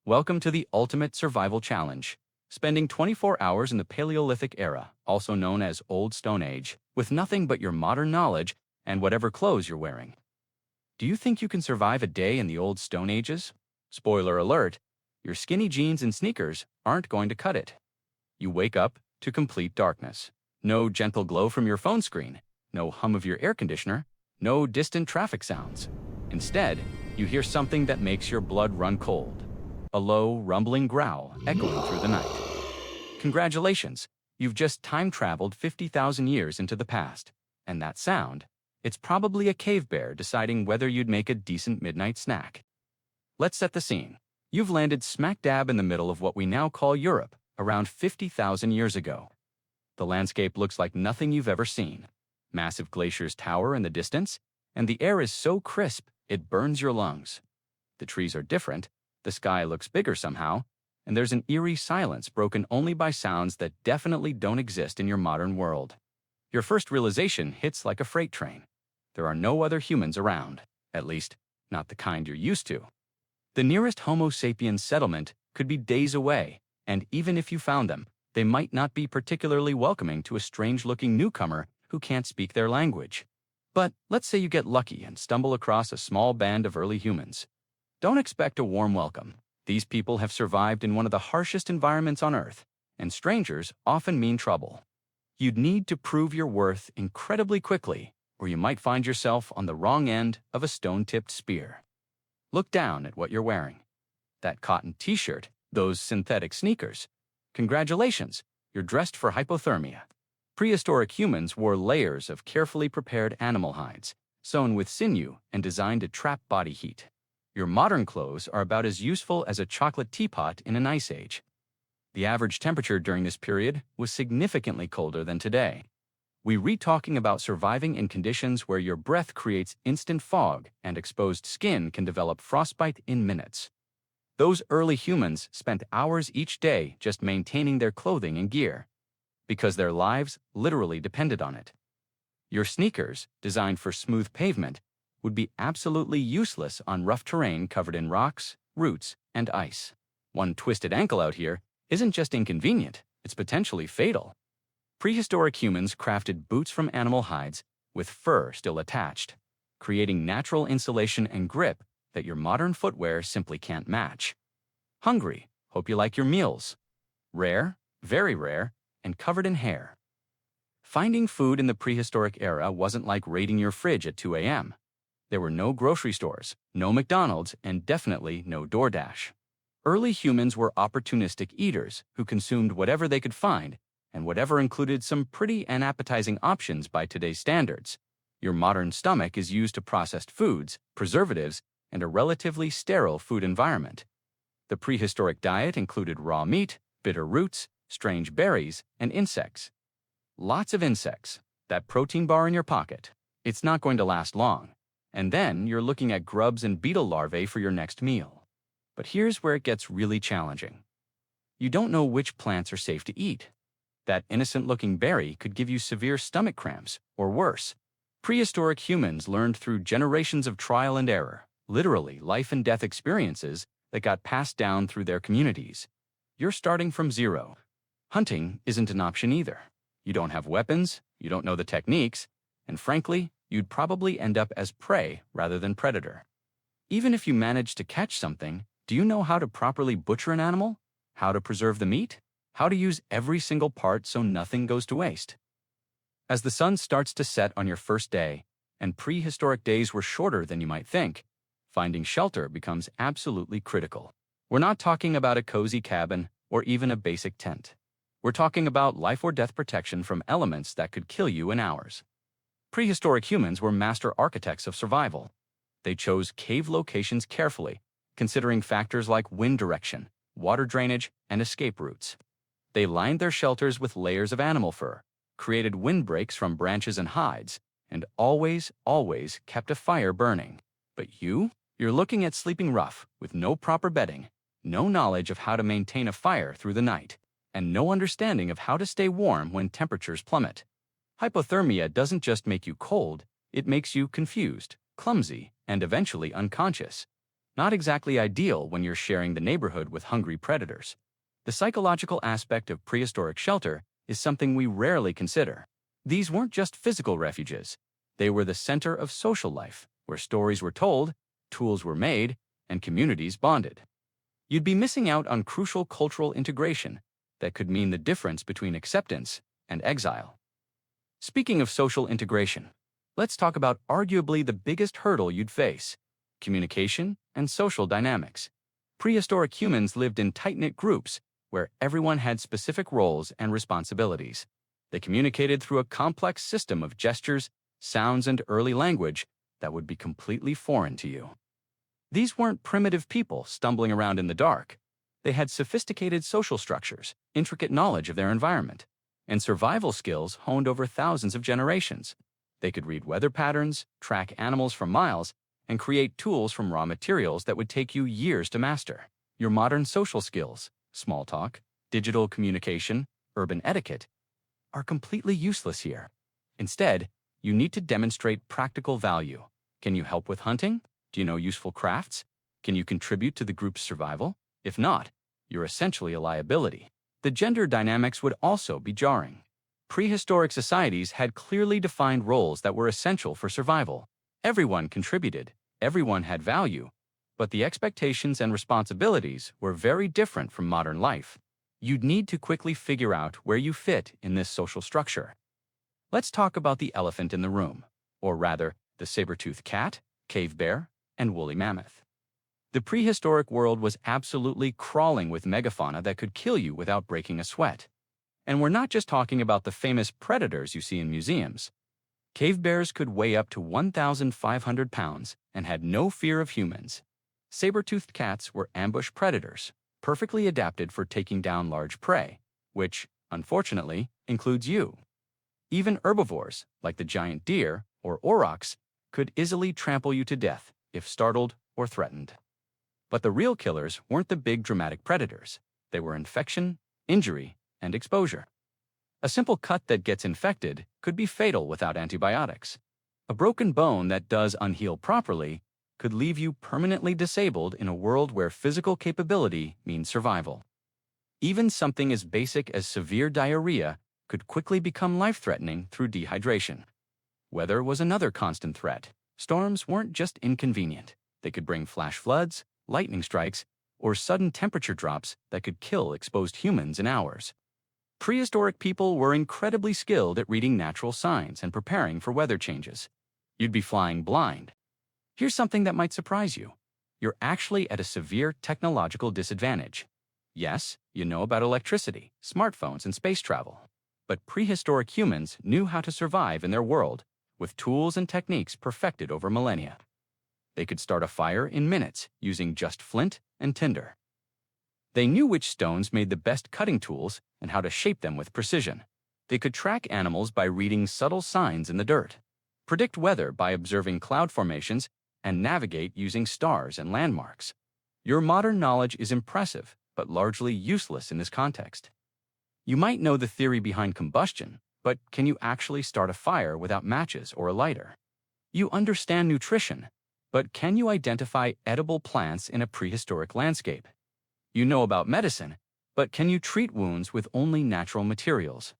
Welcome to the Ultimate Survival Challenge. Spending 24 hours in the Paleolithic era, also known as Old Stone Age, with nothing but your modern knowledge and whatever clothes you're wearing. Do you think you can survive a day in the Old Stone Ages? Spoiler alert, your skinny jeans and sneakers aren't going to cut it. You wake up to complete darkness. No gentle glow from your phone screen, no hum of your air conditioner, no distant traffic sounds. Instead, you hear something that makes your blood run cold. A low, rumbling growl echoing through the night. Congratulations, you've just time-traveled 50,000 years into the past. And that sound, it's probably a cave bear deciding whether you'd make a decent midnight snack. Let's set the scene. You've landed smack dab in the middle of what we now call Europe, around 50,000 years ago. The landscape looks like nothing you've ever seen. Massive glaciers tower in the distance, and the air is so crisp it burns your lungs. The trees are different, the sky looks bigger somehow, and there's an eerie silence broken only by sounds that definitely don't exist in your modern world. Your first realization hits like a freight train. There are no other humans around, at least, not the kind you're used to. The nearest Homo sapiens settlement could be days away, and even if you found them, they might not be particularly welcoming to a strange-looking newcomer who can't speak their language. But let's say you get lucky and stumble across a small band of early humans. Don't expect a warm welcome. These people have survived in one of the harshest environments on Earth, and strangers often mean trouble. You'd need to prove your worth incredibly quickly, or you might find yourself on the wrong end of a stone-tipped spear. Look down at what you're wearing. That cotton t-shirt, those synthetic sneakers. Congratulations, you're dressed for hypothermia. Prehistoric humans wore layers of carefully prepared animal hides, sewn with sinew and designed to trap body heat. Your modern clothes are about as useful as a chocolate teapot in an ice age. The average temperature during this period was significantly colder than today. We're talking about surviving in conditions where your breath creates instant fog and exposed skin can develop frostbite in minutes. Those early humans spent hours each day just maintaining their clothing and gear, because their lives literally depended on it. Your sneakers, designed for smooth pavement, would be absolutely useless on rough terrain covered in rocks, roots, and ice. One twisted ankle out here isn't just inconvenient, it's potentially fatal. Prehistoric humans crafted boots from animal hides with fur still attached, creating natural insulation and grip that your modern footwear simply can't match. Hungry? Hope you like your meals. Rare? Very rare, and covered in hair. Finding food in the prehistoric era wasn't like raiding your fridge at 2 a.m. There were no grocery stores, no McDonald's, and definitely no DoorDash. Early humans were opportunistic eaters who consumed whatever they could find, and whatever included some pretty unappetizing options by today's standards. Your modern stomach is used to processed foods, preservatives, and a relatively sterile food environment. The prehistoric diet included raw meat, bitter roots, strange berries, and insects. Lots of insects. That protein bar in your pocket. It's not going to last long. And then you're looking at grubs and beetle larvae for your next meal. But here's where it gets really challenging. You don't know which plants are safe to eat. That innocent-looking berry could give you severe stomach cramps, or worse. Prehistoric humans learned through generations of trial and error, literally life and death experiences that got passed down through their communities. You're starting from zero. Hunting isn't an option either. You don't have weapons, you don't know the techniques, and frankly, you'd probably end up as prey rather than predator. Even if you manage to catch something, do you know how to properly butcher an animal? How to preserve the meat? How to use every single part so nothing goes to waste? As the sun starts to set on your first day, and prehistoric days were shorter than you might think, finding shelter becomes absolutely critical. We're not talking about a cozy cabin or even a basic tent. We're talking about life or death protection from elements that could kill you in hours. Prehistoric humans were master architects of survival. They chose cave locations carefully, considering factors like wind direction, water drainage, and escape routes. They lined their shelters with layers of animal fur, created windbreaks from branches and hides, and always kept a fire burning. But you're looking at sleeping rough with no proper bedding, no knowledge of how to maintain a fire through the night, and no understanding of how to stay warm when temperatures plummet. Hypothermia doesn't just make you cold, it makes you confused, clumsy, and eventually unconscious. Not exactly ideal when you're sharing the neighborhood with hungry predators. The psychological aspect of prehistoric shelter is something we rarely consider. These weren't just physical refuges. They were the center of social life, where stories were told, tools were made, and communities bonded. You'd be missing out on crucial cultural integration that could mean the difference between acceptance and exile. Speaking of social integration, let's talk about arguably the biggest hurdle you'd face: communication and social dynamics. Prehistoric humans lived in tight-knit groups where everyone had specific roles and responsibilities. They communicated through a complex system of gestures, sounds, and early language that would be completely foreign to you. These weren't primitive people stumbling around in the dark. They had sophisticated social structures, intricate knowledge of their environment, and survival skills honed over thousands of generations. They could read weather patterns, track animals from miles, and create tools from raw materials that would take you years to master. Your modern social skills, small talk, digital communication, urban etiquette, are completely useless here. Instead, you need to demonstrate practical value. Can you help with hunting? Do you know useful crafts? Can you contribute to the group's survival? If not, you're essentially a liability. The gender dynamics would also be jarring. Prehistoric societies had clearly defined roles that were essential for survival. Everyone contributed, everyone had value, but the expectations and responsibilities were very different from modern life. You'd need to quickly figure out where you fit in this social structure. Let's talk about the elephant in the room, or rather, the saber-toothed cat, cave bear, and woolly mammoth. The prehistoric world was absolutely crawling with megafauna that could kill you without breaking a sweat. And we're not just talking about the famous predators you see in museums. Cave bears could weigh up to 1,500 pounds and had no fear of humans. Saber-toothed cats were ambush predators, perfectly adapted for taking down large prey, which, unfortunately, includes you. Even herbivores, like the giant deer or aurochs, could easily trample you to death if startled or threatened. But the real killers weren't the big dramatic predators. They were infection, injury, and exposure. A simple cut that gets infected could be fatal without antibiotics. A broken bone that does unheal properly could leave you permanently disabled in a world where physical capability means survival. Even something as basic as severe diarrhea could quickly become life-threatening through dehydration. Weather was another constant threat. Storms weren't just inconvenient. They could bring flash floods, lightning strikes, or sudden temperature drops that could kill exposed humans in hours. Prehistoric people were incredibly skilled at reading natural signs and preparing for weather changes. You'd be flying blind. Here's something that might surprise you. You're actually at a severe technological disadvantage. Yes, you know about electricity, smartphones, and space travel. But prehistoric humans knew how to survive in their world with tools and techniques perfected over millennia. They could start a fire in minutes using just flint and tinder. They knew which stones made the best cutting tools and how to shape them with precision. They could track animals by reading subtle signs in the dirt, predict weather by observing cloud formations, and navigate using stars and landmarks. Your modern knowledge is impressive, but largely useless in this context. You might know the theory behind combustion, but can you actually start a fire without matches or a lighter? You understand nutrition, but can you identify edible plants in a prehistoric landscape? You know about medicine, but can you treat wounds with only natural materials?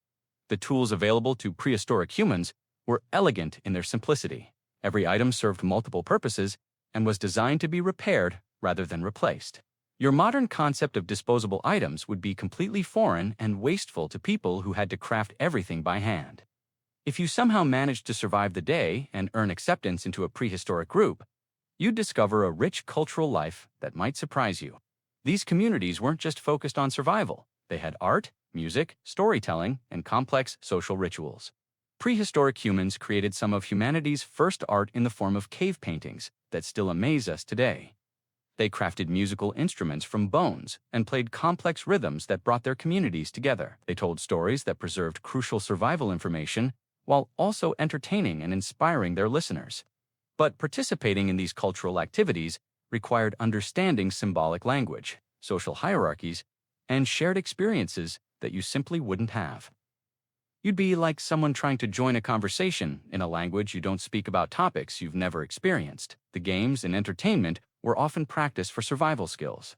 The tools available to prehistoric humans were elegant in their simplicity. Every item served multiple purposes and was designed to be repaired rather than replaced. Your modern concept of disposable items would be completely foreign and wasteful to people who had to craft everything by hand. If you somehow managed to survive the day and earn acceptance into a prehistoric group, you'd discover a rich cultural life that might surprise you. These communities weren't just focused on survival. They had art, music, storytelling, and complex social rituals. Prehistoric humans created some of humanity's first art in the form of cave paintings that still amaze us today. They crafted musical instruments from bones and played complex rhythms that brought their communities together. They told stories that preserved crucial survival information while also entertaining and inspiring their listeners. But participating in these cultural activities required understanding symbolic language, social hierarchies, and shared experiences that you simply wouldn't have. You'd be like someone trying to join a conversation in a language you don't speak about topics you've never experienced. The games and entertainment were often practiced for survival skills.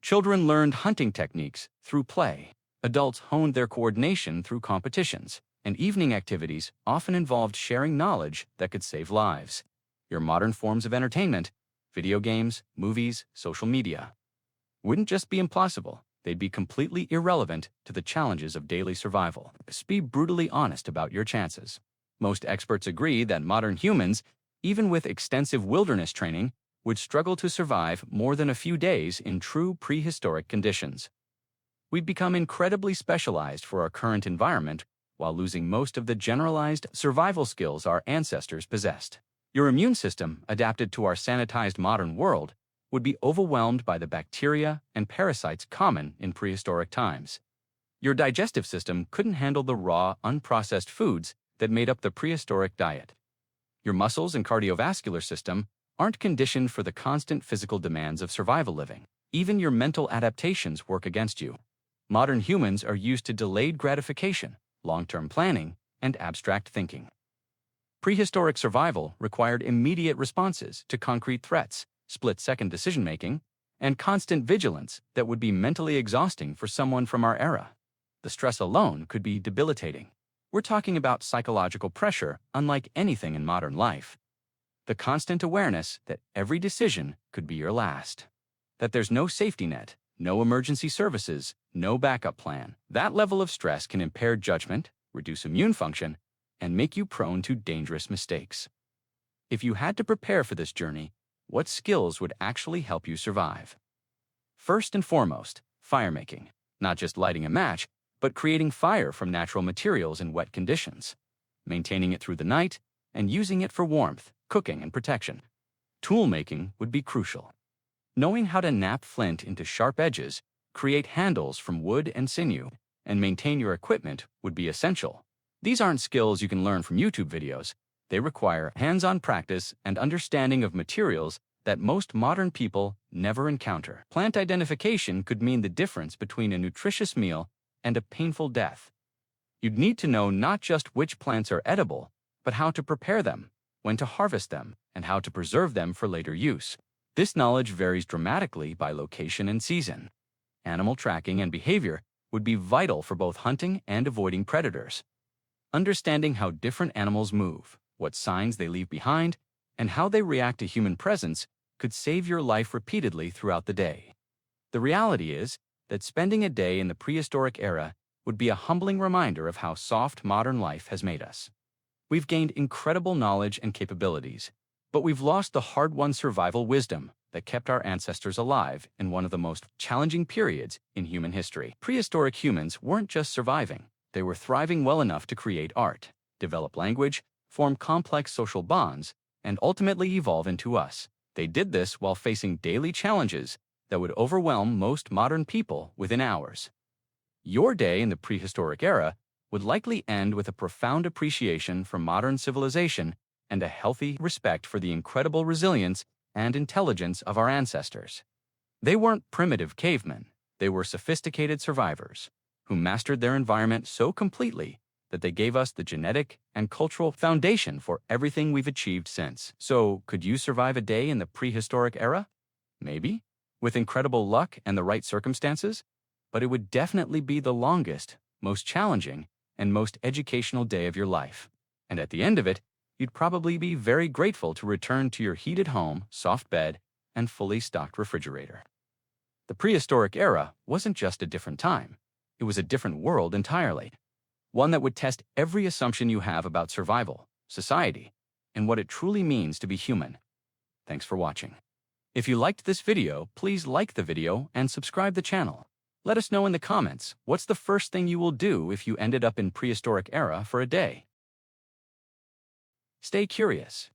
Children learned hunting techniques through play. Adults honed their coordination through competitions, and evening activities often involved sharing knowledge that could save lives. Your modern forms of entertainment, video games, movies, social media, wouldn't just be impossible, they'd be completely irrelevant to the challenges of daily survival. Just be brutally honest about your chances. Most experts agree that modern humans, even with extensive wilderness training, would struggle to survive more than a few days in true prehistoric conditions. We've become incredibly specialized for our current environment while losing most of the generalized survival skills our ancestors possessed. Your immune system, adapted to our sanitized modern world, would be overwhelmed by the bacteria and parasites common in prehistoric times. Your digestive system couldn't handle the raw, unprocessed foods that made up the prehistoric diet. Your muscles and cardiovascular system aren't conditioned for the constant physical demands of survival living. Even your mental adaptations work against you. Modern humans are used to delayed gratification, long-term planning, and abstract thinking. Prehistoric survival required immediate responses to concrete threats, split-second decision-making, and constant vigilance that would be mentally exhausting for someone from our era. The stress alone could be debilitating. We're talking about psychological pressure unlike anything in modern life. The constant awareness that every decision could be your last. That there's no safety net, no emergency services, no backup plan. That level of stress can impair judgment, reduce immune function, and make you prone to dangerous mistakes. If you had to prepare for this journey, what skills would actually help you survive? First and foremost, fire making. Not just lighting a match, but creating fire from natural materials in wet conditions, maintaining it through the night, and using it for warmth, cooking, and protection. Tool making would be crucial. Knowing how to knap flint into sharp edges, create handles from wood and sinew, and maintain your equipment would be essential. These aren't skills you can learn from YouTube videos. They require hands-on practice and understanding of materials that most modern people never encounter. Plant identification could mean the difference between a nutritious meal and a painful death. You'd need to know not just which plants are edible, but how to prepare them, when to harvest them, and how to preserve them for later use. This knowledge varies dramatically by location and season. Animal tracking and behavior would be vital for both hunting and avoiding predators. Understanding how different animals move, what signs they leave behind, and how they react to human presence could save your life repeatedly throughout the day. The reality is that spending a day in the prehistoric era would be a humbling reminder of how soft modern life has made us. We've gained incredible knowledge and capabilities, but we've lost the hard-won survival wisdom that kept our ancestors alive in one of the most challenging periods in human history. Prehistoric humans weren't just surviving. They were thriving well enough to create art, develop language, form complex social bonds, and ultimately evolve into us. They did this while facing daily challenges that would overwhelm most modern people within hours. Your day in the prehistoric era would likely end with a profound appreciation for modern civilization and a healthy respect for the incredible resilience and intelligence of our ancestors. They weren't primitive cavemen. They were sophisticated survivors who mastered their environment so completely that they gave us the genetic and cultural foundation for everything we've achieved since. So, could you survive a day in the prehistoric era? Maybe, with incredible luck and the right circumstances, but it would definitely be the longest, most challenging, and most educational day of your life. And at the end of it, you'd probably be very grateful to return to your heated home, soft bed, and fully stocked refrigerator. The prehistoric era wasn't just a different time. It was a different world entirely. One that would test every assumption you have about survival, society, and what it truly means to be human. Thanks for watching. If you liked this video, please like the video and subscribe the channel. Let us know in the comments what's the first thing you will do if you ended up in prehistoric era for a day. Stay curious.